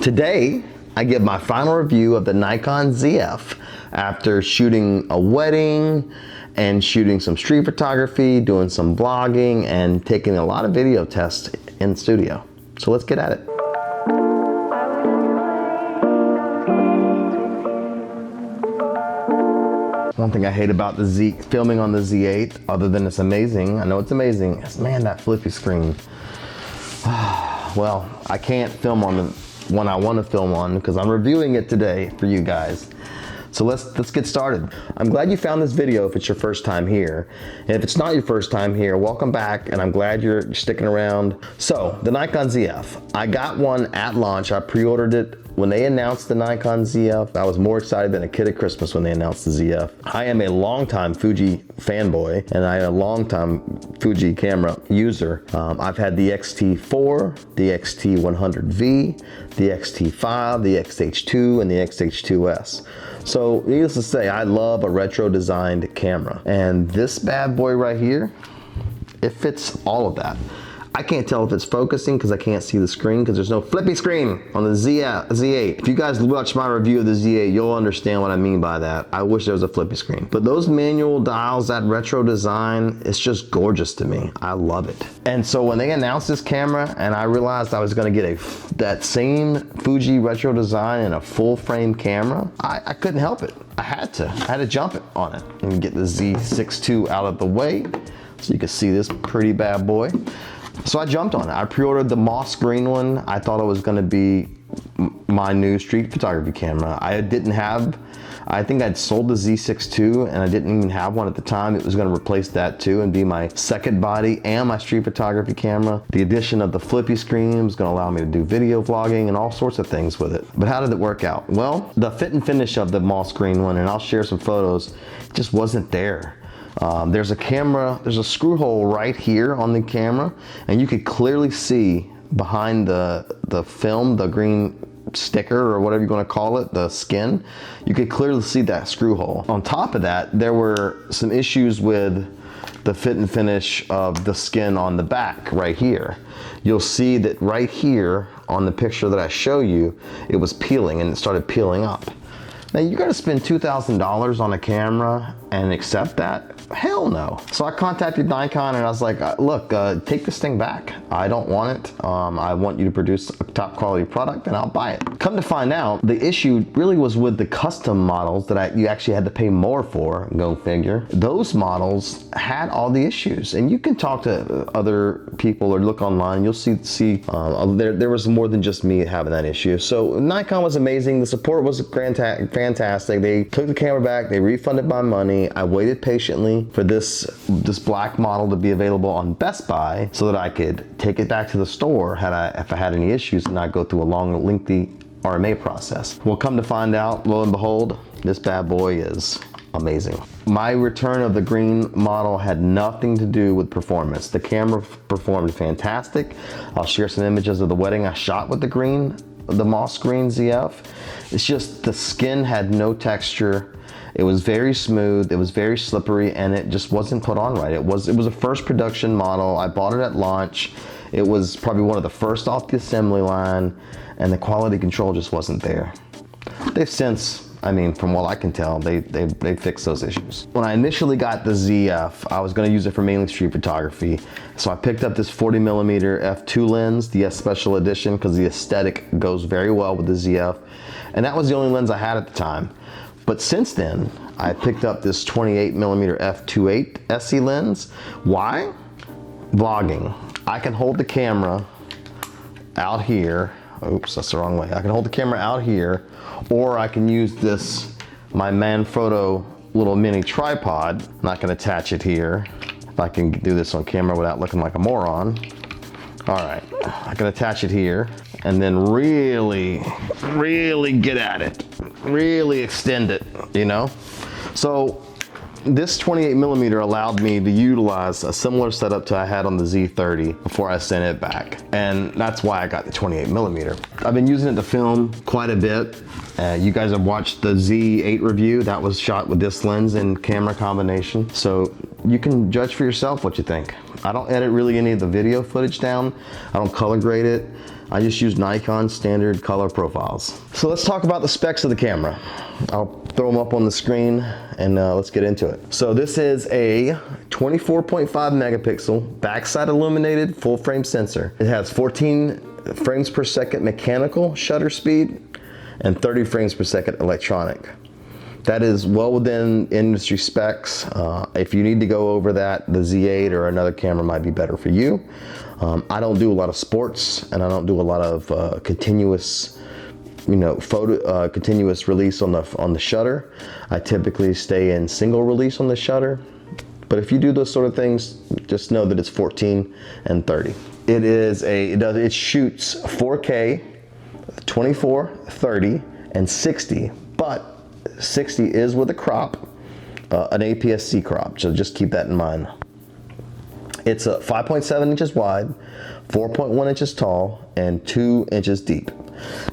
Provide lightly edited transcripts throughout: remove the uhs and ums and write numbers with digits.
Today, I give my final review of the Nikon Zf after shooting a wedding and shooting some street photography, doing some vlogging, and taking a lot of video tests in studio. So let's get at it. One thing I hate about the filming on the Z8, other than it's amazing, I know it's amazing, is man, that flippy screen. Well, I can't film on the one I want to film on because I'm reviewing it today for you guys. So let's get started. I'm glad you found this video if it's your first time here. And if it's not your first time here, welcome back, and I'm glad you're sticking around. So, the Nikon Zf. I got one at launch. I pre-ordered it when they announced the Nikon Zf. I was more excited than a kid at Christmas when they announced the Zf. I am a longtime Fuji fanboy, and I am a longtime Fuji camera user. I've had the X-T4, the X-T100V, the X-T5, the X-H2, and the X-H2S. So needless to say, I love a retro designed camera. And this bad boy right here, it fits all of that. I can't tell if it's focusing because I can't see the screen because there's no flippy screen on the Z8. If you guys watch my review of the Z8, you'll understand what I mean by that. I wish there was a flippy screen. But those manual dials, that retro design, it's just gorgeous to me. I love it. And so when they announced this camera and I realized I was gonna get that same Fuji retro design in a full frame camera, I couldn't help it. I had to jump it on it and get the Z6 II out of the way so you can see this pretty bad boy. So I jumped on it. I pre-ordered the moss green one. I thought it was gonna be my new street photography camera. I think I'd sold the Z6 II and I didn't even have one at the time. It was gonna replace that too and be my second body and my street photography camera. The addition of the flippy screen was gonna allow me to do video vlogging and all sorts of things with it. But how did it work out? Well, the fit and finish of the moss green one, and I'll share some photos, just wasn't there. There's a screw hole right here on the camera, and you could clearly see behind the film, the green sticker or whatever you're going to call it, the skin, you could clearly see that screw hole. On top of that, there were some issues with the fit and finish of the skin on the back right here. You'll see that right here on the picture that I show you, it was peeling and it started peeling up. Now you gotta spend $2,000 on a camera and accept that? Hell no. So I contacted Nikon and I was like, look, take this thing back. I don't want it. I want you to produce a top quality product and I'll buy it. Come to find out, the issue really was with the custom models that you actually had to pay more for, go figure. Those models had all the issues, and you can talk to other people or look online, you'll see there was more than just me having that issue. So Nikon was amazing. The support was fantastic. They took the camera back, they refunded my money. I waited patiently for this black model to be available on Best Buy so that I could take it back to the store if I had any issues and not go through a long, lengthy RMA process. Well, come to find out, lo and behold, this bad boy is amazing. My return of the green model had nothing to do with performance. The camera performed fantastic. I'll share some images of the wedding I shot with the moss green ZF. It's just the skin had no texture. It was very smooth, it was very slippery, and it just wasn't put on right. It was a first production model. I bought it at launch. It was probably one of the first off the assembly line, and the quality control just wasn't there. They've since, I mean, from what I can tell, they fixed those issues. When I initially got the ZF, I was gonna use it for mainly street photography. So I picked up this 40mm f2 lens, the S Special Edition, because the aesthetic goes very well with the ZF. And that was the only lens I had at the time. But since then, I picked up this 28mm f2.8 SE lens. Why? Vlogging. I can hold the camera out here. Oops, that's the wrong way. I can hold the camera out here, or I can use my Manfrotto little mini tripod. I'm not gonna attach it here. If I can do this on camera without looking like a moron. All right, I can attach it here and then really get at it. Really extend it, you know? So this 28mm allowed me to utilize a similar setup to I had on the Z30 before I sent it back. And that's why I got the 28mm. I've been using it to film quite a bit. You guys have watched the Z8 review. That was shot with this lens and camera combination. So you can judge for yourself what you think. I don't edit really any of the video footage down. I don't color grade it. I just use Nikon standard color profiles. So let's talk about the specs of the camera. I'll throw them up on the screen and let's get into it. So this is a 24.5 megapixel backside illuminated full frame sensor. It has 14 frames per second mechanical shutter speed and 30 frames per second electronic. That is well within industry specs. If you need to go over that, the Z8 or another camera might be better for you. I don't do a lot of sports, and I don't do a lot of continuous, continuous release on the shutter. I typically stay in single release on the shutter. But if you do those sort of things, just know that it's 14 and 30. It shoots 4K, 24, 30, and 60, but 60 is with a crop, an APS-C crop, so just keep that in mind. It's 5.7 inches wide, 4.1 inches tall, and 2 inches deep.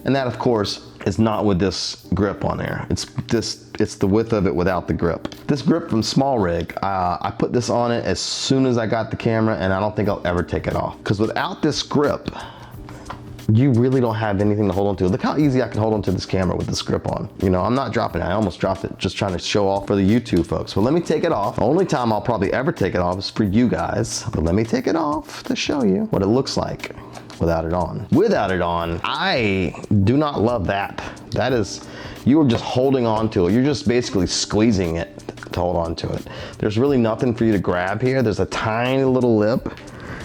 And that, of course, is not with this grip on there. It's the width of it without the grip. This grip from Small Rig, I put this on it as soon as I got the camera, and I don't think I'll ever take it off. Because without this grip, you really don't have anything to hold on to. Look how easy I can hold on to this camera with this grip on. I'm not dropping it. I almost dropped it just trying to show off for the YouTube folks. But let me take it off. The only time I'll probably ever take it off is for you guys. But let me take it off to show you what it looks like without it on. Without it on, I do not love that. That is, you are just holding on to it. You're just basically squeezing it to hold on to it. There's really nothing for you to grab here. There's a tiny little lip.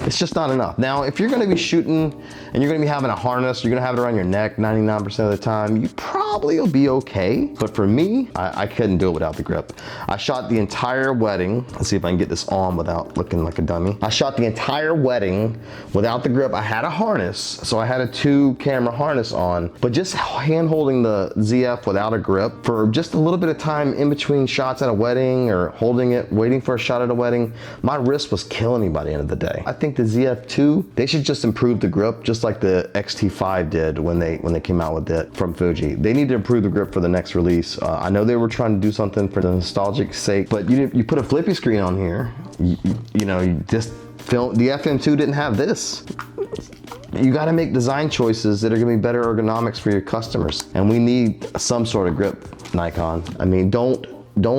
It's just not enough. Now, if you're gonna be shooting and you're gonna be having a harness, you're gonna have it around your neck 99% of the time, you probably will be okay. But for me, I couldn't do it without the grip. I shot the entire wedding. Let's see if I can get this on without looking like a dummy. I shot the entire wedding without the grip. I had a harness, so I had a 2-camera harness on, but just hand holding the ZF without a grip for just a little bit of time in between shots at a wedding or holding it, waiting for a shot at a wedding, my wrist was killing me by the end of the day. I think the ZF2, they should just improve the grip just like the X-T5 did when they came out with it from Fuji. They need to improve the grip for the next release. I know they were trying to do something for the nostalgic sake, but you put a flippy screen on here, you just film. The FM2 didn't have this. You got to make design choices that are going to be better ergonomics for your customers, and we need some sort of grip, Nikon. I mean, don't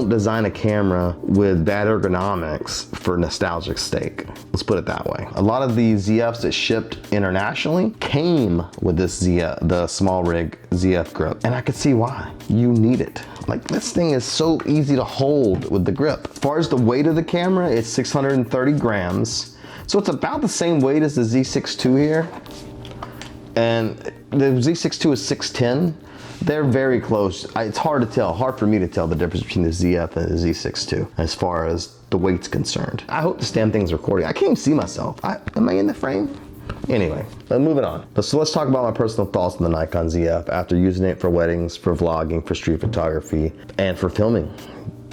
design a camera with bad ergonomics for nostalgic sake. Let's put it that way. A lot of the ZFs that shipped internationally came with this the Small Rig ZF grip, and I could see why. You need it. Like, this thing is so easy to hold with the grip. As far as the weight of the camera, it's 630 grams. So it's about the same weight as the Z6 II here. And the Z6 II is 610. They're very close. It's hard to tell, hard for me to tell the difference between the ZF and the Z6 II as far as the weight's concerned. I hope this damn thing's recording. I can't even see myself. Am I in the frame? Anyway, moving on. So let's talk about my personal thoughts on the Nikon ZF after using it for weddings, for vlogging, for street photography, and for filming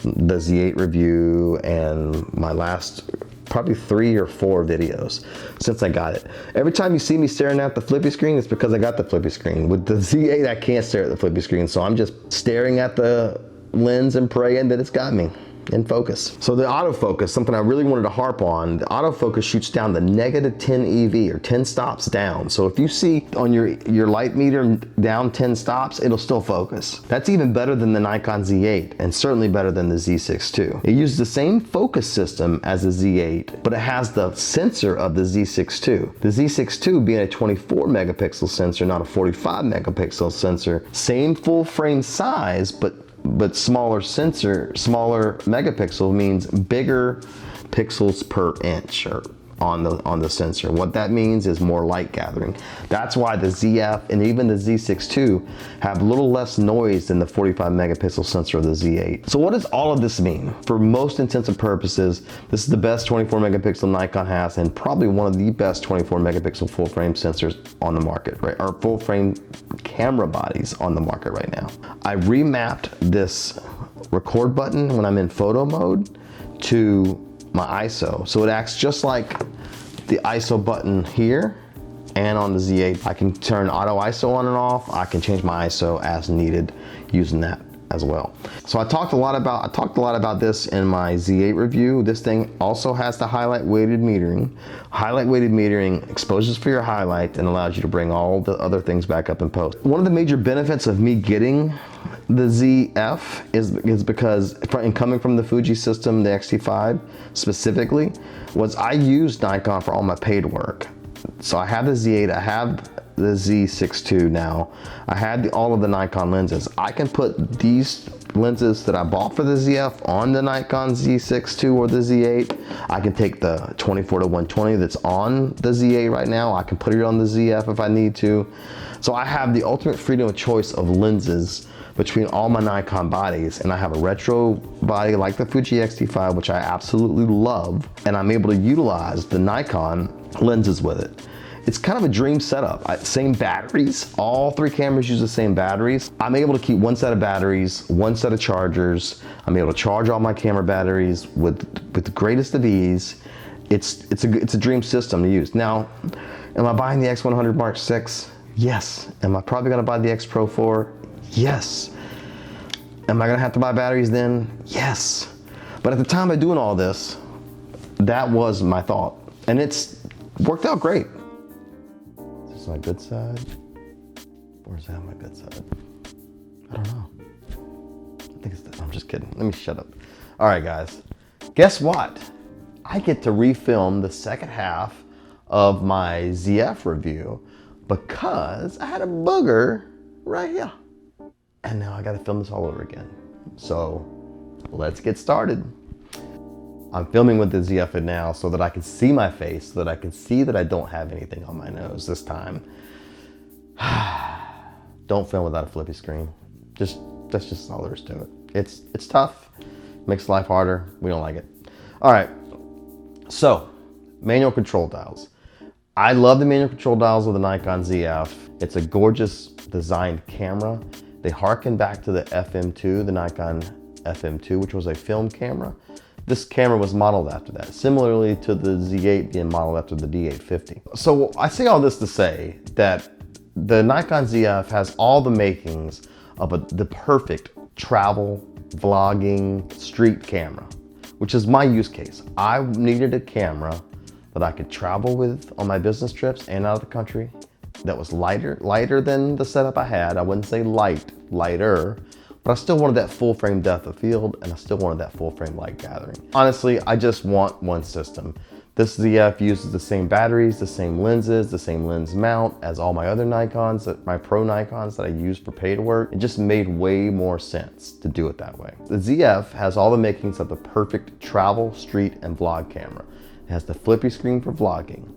the Z8 review and my last probably 3 or 4 videos since I got it. Every time you see me staring at the flippy screen, it's because I got the flippy screen. With the Z8, I can't stare at the flippy screen, so I'm just staring at the lens and praying that it's got me in focus. So the autofocus, something I really wanted to harp on, the autofocus shoots down to -10 EV or 10 stops down. So if you see on your light meter down 10 stops, it'll still focus. That's even better than the Nikon Z8 and certainly better than the Z6 II. It uses the same focus system as the Z8, but it has the sensor of the Z6 II. The Z6 II being a 24 megapixel sensor, not a 45 megapixel sensor, same full frame size, but smaller sensor, smaller megapixel means bigger pixels per inch or on the sensor. What that means is more light gathering. That's why the ZF and even the Z6 II have a little less noise than the 45 megapixel sensor of the Z8. So what does all of this mean? For most intents and purposes, this is the best 24 megapixel Nikon has and probably one of the best 24 megapixel full frame sensors on the market, right? Or full frame camera bodies on the market right now. I remapped this record button when I'm in photo mode to my ISO. So it acts just like the ISO button here and on the Z8. I can turn auto ISO on and off. I can change my ISO as needed using that as well. So I talked a lot about this in my Z8 review. This thing also has the highlight weighted metering. Highlight weighted metering exposes for your highlight and allows you to bring all the other things back up in post. One of the major benefits of me getting the ZF is because, and coming from the Fuji system, the X-T5 specifically, was I used Nikon for all my paid work. So I have the Z8, I have the Z6 now. I had all of the Nikon lenses. I can put these lenses that I bought for the ZF on the Nikon Z6 or the Z8. I can take the 24-120 that's on the Z8 right now. I can put it on the ZF if I need to. So I have the ultimate freedom of choice of lenses between all my Nikon bodies, and I have a retro body like the Fuji X-T5, which I absolutely love, and I'm able to utilize the Nikon lenses with it. It's kind of a dream setup. Same batteries, all three cameras use the same batteries. I'm able to keep one set of batteries, one set of chargers. I'm able to charge all my camera batteries with the greatest of ease. It's a dream system to use. Now, am I buying the X100 Mark VI? Yes. Am I probably gonna buy the X Pro 4? Yes. Am I gonna have to buy batteries then? Yes. But at the time of doing all this, that was my thought. And it's worked out great. Is this my good side? Or is that my good side? I don't know. I think it's this. I'm just kidding. Let me shut up. All right, guys. Guess what? I get to refilm the second half of my ZF review because I had a booger right here. And now I gotta film this all over again. So let's get started. I'm filming with the ZF now so that I can see my face, so that I can see that I don't have anything on my nose this time. Don't film without a flippy screen. That's just all there is to it. It's tough, makes life harder. We don't like it. All right, so manual control dials. I love the manual control dials of the Nikon ZF. It's a gorgeous designed camera. They harken back to the FM2, the Nikon FM2, which was a film camera. This camera was modeled after that, similarly to the Z8 being modeled after the D850. So I say all this to say that the Nikon ZF has all the makings of the perfect travel, vlogging, street camera, which is my use case. I needed a camera that I could travel with on my business trips and out of the country, that was lighter than the setup I had. I wouldn't say lighter, but I still wanted that full frame depth of field, and I still wanted that full frame light gathering. Honestly, I just want one system. This ZF uses the same batteries, the same lenses, the same lens mount as all my other Nikons, my pro Nikons that I use for paid work. It just made way more sense to do it that way. The ZF has all the makings of the perfect travel, street, and vlog camera. It has the flippy screen for vlogging,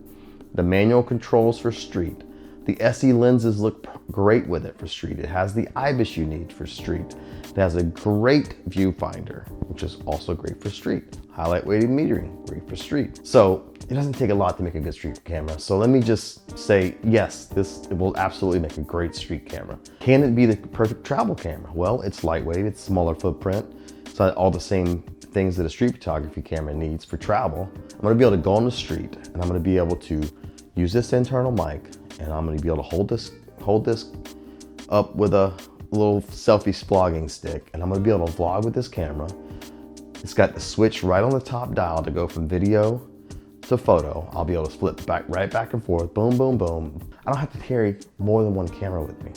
the manual controls for street. The SE lenses look great with it for street. It has the IBIS you need for street. It has a great viewfinder, which is also great for street. Highlight weighted metering, great for street. So it doesn't take a lot to make a good street camera. So let me just say, yes, it will absolutely make a great street camera. Can it be the perfect travel camera? Well, it's lightweight, it's smaller footprint. It's not all the same things that a street photography camera needs for travel. I'm gonna be able to go on the street, and I'm gonna be able to use this internal mic, and I'm gonna be able to hold this up with a little selfie vlogging stick, and I'm gonna be able to vlog with this camera. It's got the switch right on the top dial to go from video to photo. I'll be able to flip right back and forth, boom, boom, boom. I don't have to carry more than one camera with me.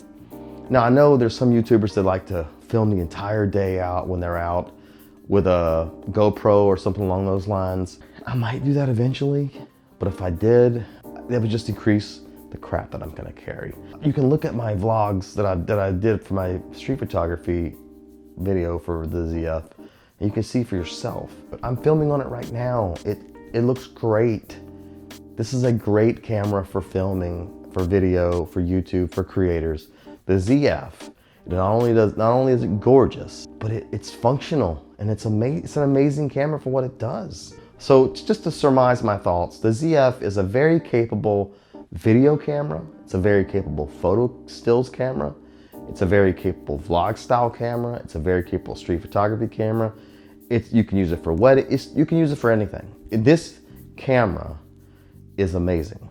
Now I know there's some YouTubers that like to film the entire day out when they're out with a GoPro or something along those lines. I might do that eventually, but if I did, that would just decrease the crap that I'm gonna carry. You can look at my vlogs that I did for my street photography video for the ZF, and you can see for yourself. I'm filming on it right now. It looks great. This is a great camera for filming, for video, for YouTube, for creators. The ZF, not only is it gorgeous, but it's functional, and it's an amazing camera for what it does. So just to surmise my thoughts, the ZF is a very capable video camera. It's a very capable photo stills camera. It's a very capable vlog style camera. It's a very capable street photography camera. You can use it for weddings. You can use it for anything. This camera is amazing.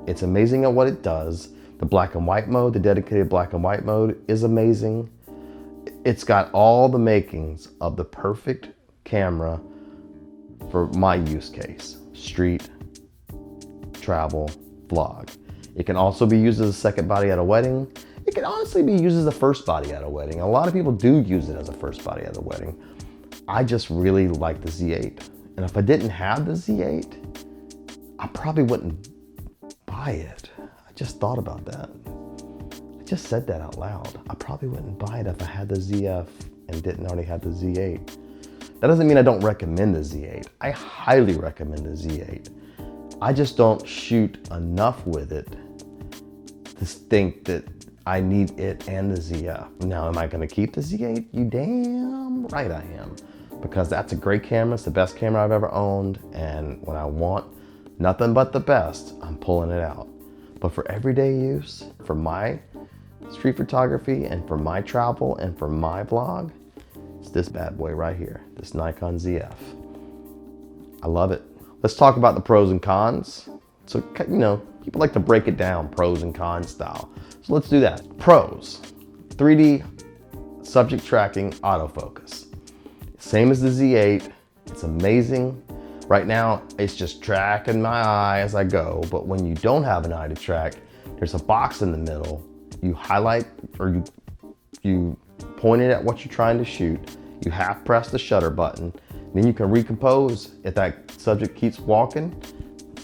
It's amazing at what it does. The black and white mode, the dedicated black and white mode is amazing. It's got all the makings of the perfect camera for my use case: street, travel, vlog. It can also be used as a second body at a wedding. It can honestly be used as a first body at a wedding. A lot of people do use it as a first body at a wedding. I just really like the Z8. And if I didn't have the Z8, I probably wouldn't buy it. I just thought about that. I just said that out loud. I probably wouldn't buy it if I had the ZF and didn't already have the Z8. That doesn't mean I don't recommend the Z8. I highly recommend the Z8. I just don't shoot enough with it to think that I need it and the ZF. Now, am I gonna keep the Z8? You damn right I am. Because that's a great camera. It's the best camera I've ever owned. And when I want nothing but the best, I'm pulling it out. But for everyday use, for my street photography and for my travel and for my vlog, it's this bad boy right here, this Nikon ZF. I love it. Let's talk about the pros and cons. So, you know, people like to break it down pros and cons style. So let's do that. Pros: 3D subject tracking autofocus. Same as the Z8, it's amazing. Right now, it's just tracking my eye as I go, but when you don't have an eye to track, there's a box in the middle. You highlight, or you point it at what you're trying to shoot. You half press the shutter button, then you can recompose. If that subject keeps walking,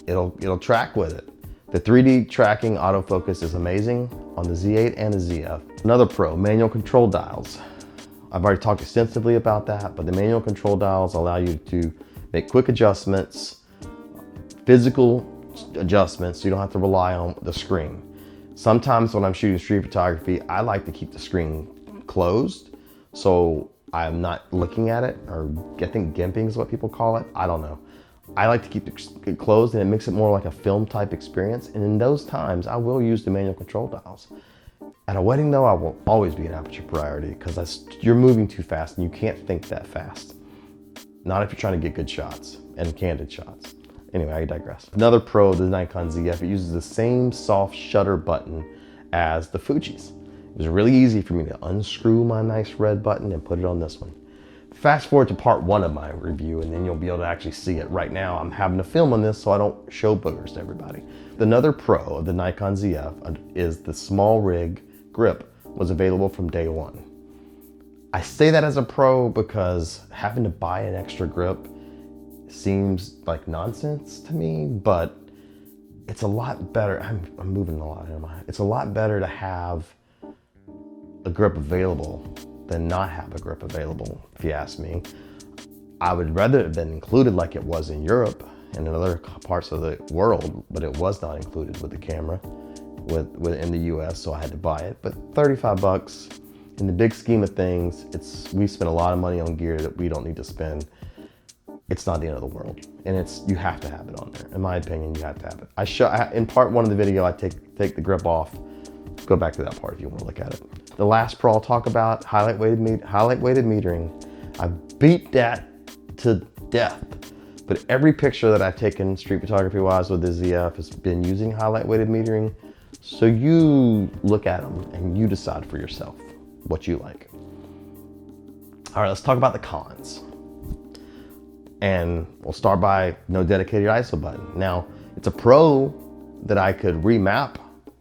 it'll track with it. The 3D tracking autofocus is amazing on the Z8 and the ZF. Another pro: manual control dials. I've already talked extensively about that, but the manual control dials allow you to make quick adjustments, physical adjustments, so you don't have to rely on the screen. Sometimes when I'm shooting street photography, I like to keep the screen closed, so I'm not looking at it, or I think gimping is what people call it. I don't know. I like to keep it closed, and it makes it more like a film type experience. And in those times, I will use the manual control dials. At a wedding though, I will always be an aperture priority, because you're moving too fast and you can't think that fast. Not if you're trying to get good shots and candid shots. Anyway, I digress. Another pro of the Nikon ZF, it uses the same soft shutter button as the Fuji's. It was really easy for me to unscrew my nice red button and put it on this one. Fast forward to part 1 of my review, and then you'll be able to actually see it. Right now, I'm having to film on this so I don't show boogers to everybody. Another pro of the Nikon ZF is the small rig grip was available from day one. I say that as a pro because having to buy an extra grip seems like nonsense to me, but it's a lot better. I'm moving a lot, am I? It's a lot better to have a grip available than not have a grip available, if you ask me. I would rather have been included like it was in Europe and in other parts of the world, but it was not included with the camera in the US, so I had to buy it. But 35 bucks, in the big scheme of things, we spend a lot of money on gear that we don't need to spend. It's not the end of the world, and you have to have it on there. In my opinion, you have to have it. In part 1 of the video, I take the grip off. Go back to that part if you want to look at it. The last pro I'll talk about, highlight weighted metering. I beat that to death, but every picture that I've taken street photography wise with the ZF has been using highlight weighted metering. So you look at them and you decide for yourself what you like. All right, let's talk about the cons. And we'll start by no dedicated ISO button. Now, it's a pro that I could remap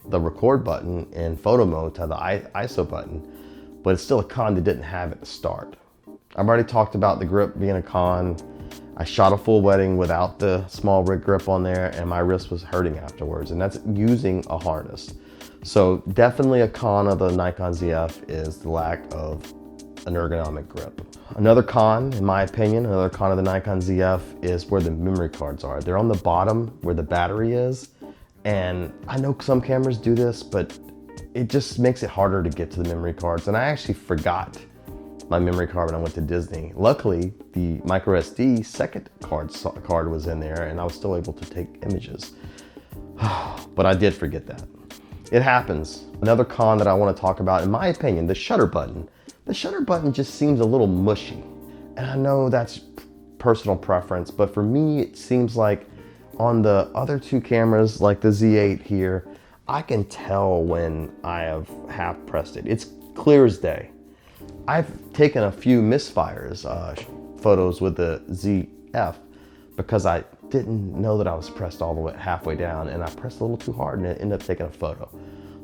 the record button in photo mode to the ISO button, but it's still a con that didn't have at the start. I've already talked about the grip being a con. I shot a full wedding without the small rig grip on there, and my wrist was hurting afterwards, and that's using a harness. So definitely a con of the Nikon ZF is the lack of an ergonomic grip. Another con, in my opinion, another con of the Nikon ZF is where the memory cards are. They're on the bottom where the battery is, and I know some cameras do this, but it just makes it harder to get to the memory cards. And I actually forgot my memory card when I went to Disney. Luckily, the micro SD second card was in there, and I was still able to take images. But I did forget that. It happens. Another con that I want to talk about, in my opinion, the shutter button. The shutter button just seems a little mushy. And I know that's personal preference, but for me, it seems like on the other two cameras, like the Z8 here, I can tell when I have half pressed it. It's clear as day. I've taken a few misfires, photos with the ZF, because I didn't know that I was pressed all the way halfway down, and I pressed a little too hard and it ended up taking a photo.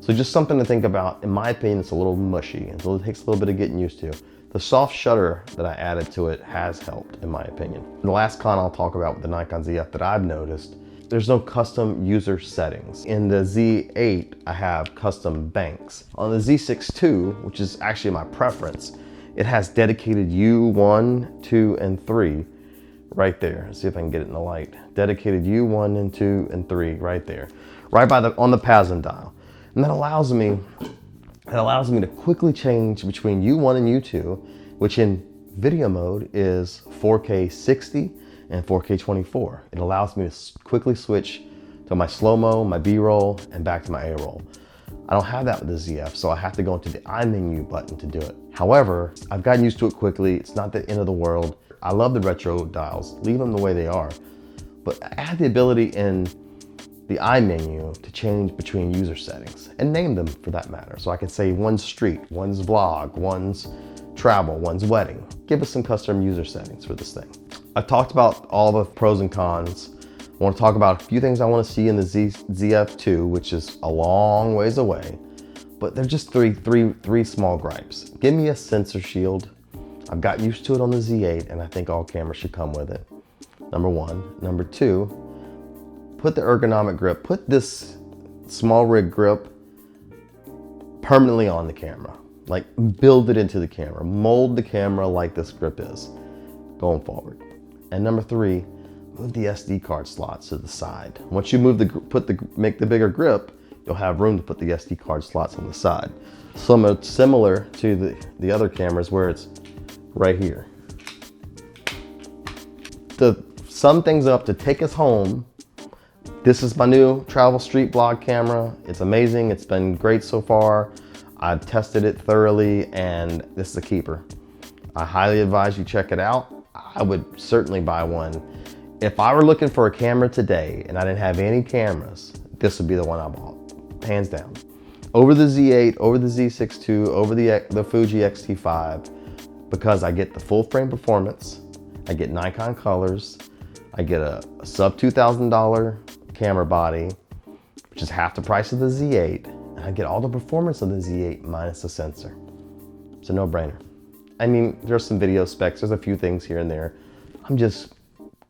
So just something to think about. In my opinion, it's a little mushy, and so it takes a little bit of getting used to. The soft shutter that I added to it has helped, in my opinion. The last con I'll talk about with the Nikon ZF that I've noticed, there's no custom user settings. In the Z8, I have custom banks. On the Z6 II, which is actually my preference, it has dedicated U1, 2, and 3 right there. Let's see if I can get it in the light. Dedicated U1 and 2 and 3 right there. Right by on the PASM dial. And that allows me to quickly change between U1 and U2, which in video mode is 4K 60 and 4K 24. It allows me to quickly switch to my slow-mo, my B-roll, and back to my A-roll. I don't have that with the ZF, so I have to go into the iMenu button to do it. However, I've gotten used to it quickly. It's not the end of the world. I love the retro dials. Leave them the way they are. But add the ability in the iMenu to change between user settings and name them for that matter. So I can say one's street, one's vlog, one's travel, one's wedding. Give us some custom user settings for this thing. I've talked about all the pros and cons. I want to talk about a few things I want to see in the ZF2, which is a long ways away, but they're just three small gripes. Give me a sensor shield. I've got used to it on the Z8, and I think all cameras should come with it. Number one. Number two, put the ergonomic grip, put this small rig grip permanently on the camera. Like, build it into the camera. Mold the camera like this grip is going forward. And number three, move the SD card slots to the side. Once you move make the bigger grip, you'll have room to put the SD card slots on the side. Similar to the other cameras where it's right here. To sum things up, to take us home, this is my new travel street vlog camera. It's amazing. It's been great so far. I've tested it thoroughly, and this is a keeper. I highly advise you check it out. I would certainly buy one. If I were looking for a camera today and I didn't have any cameras, this would be the one I bought, hands down. Over the Z8, over the Z6 II, over the Fuji X-T5, because I get the full frame performance, I get Nikon colors, I get a sub $2,000 camera body, which is half the price of the Z8, and I get all the performance of the Z8 minus the sensor. It's a no-brainer. I mean, there's some video specs, there's a few things here and there. I'm just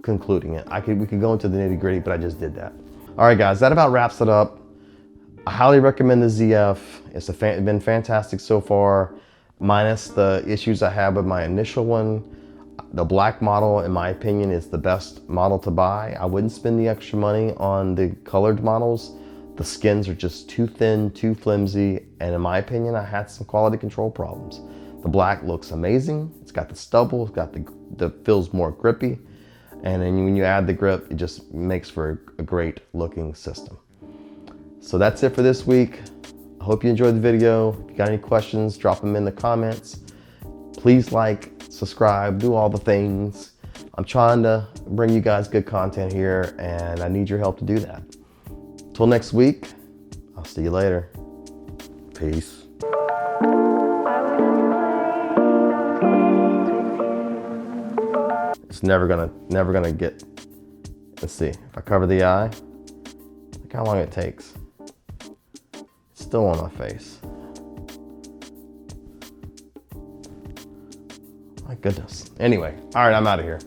concluding it. We could go into the nitty-gritty, but I just did that. All right, guys, that about wraps it up. I highly recommend the ZF. It's been fantastic so far, minus the issues I had with my initial one. The black model, in my opinion, is the best model to buy. I wouldn't spend the extra money on the colored models. The skins are just too thin, too flimsy, and in my opinion, I had some quality control problems. The black looks amazing. It's got the stubble, it's got feels more grippy, and then when you add the grip, it just makes for a great looking system. So that's it for this week. I hope you enjoyed the video. If you got any questions, drop them in the comments. Please like, subscribe, do all the things. I'm trying to bring you guys good content here, and I need your help to do that. Till next week, I'll see you later. Peace. It's never gonna get, let's see, if I cover the eye, look how long it takes. It's still on my face. My goodness. Anyway, all right, I'm out of here.